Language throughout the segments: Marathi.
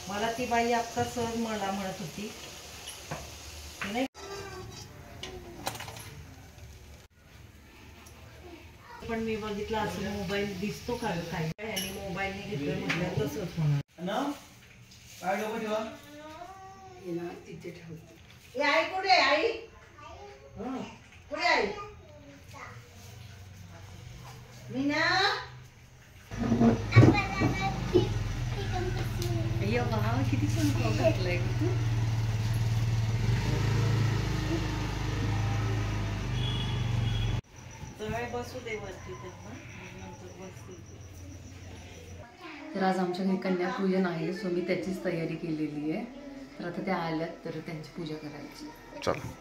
मला ती बाई आता सहज मला म्हणत होती नाही पण मी बघितलं असं मोबाईल दिसतो का काय आणि मोबाईलने घेतलं म्हटलं तसंच होणार ना काय डोकं ठेवा हे ना तिथे ठेवते आई कुठे आई कुठे आई मीना अय्या भाव किती सुंदर घातलंय तू बसू दे वरती नंतर बसते तर आज आमच्या घरी कन्यापूजन आहे सो मी त्याचीच तयारी केलेली आहे तर आता त्या आल्यात तर त्यांची पूजा करायची चला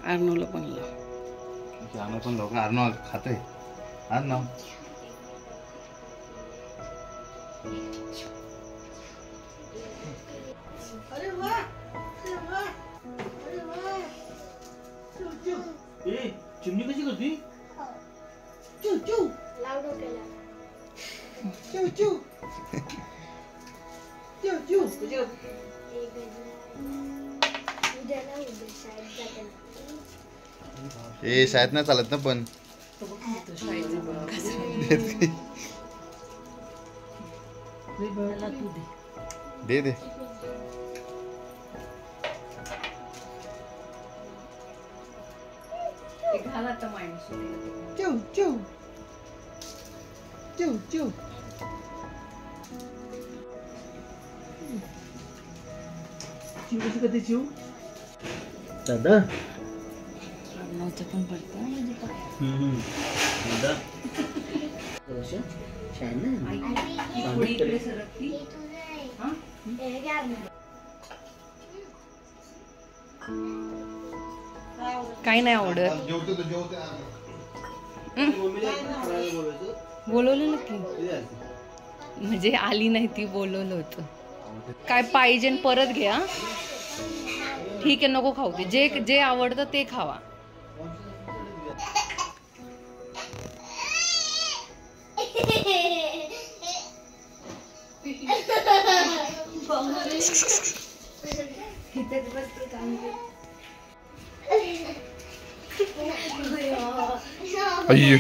अर्नवला पण लाव अर्नव खाते अर्नव अरे वाह अरे वाह अरे वाह ए चिमणी कशी करती चू चू लाव डोक्याला चू चू चू चू कशी करती ए शाळेत नाही चालत ना पण दे दे चू चू चू चू चिव कशी करते चिव दादा अर्नवचं पण पडतं म्हणजे दादा काही नाही आवडत बोलवलेलं की म्हणजे आली नाही ती बोलवलं होतं काय पाहिजे परत घ्या ठीक आहे नको खाऊ ते जे जे आवडतं ते खावा अय्यो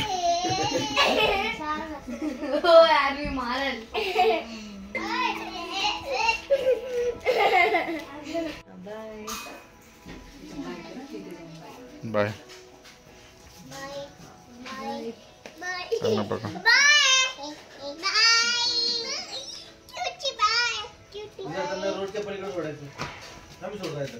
बाय बघा रोडच्या पलीकडे सोडायचं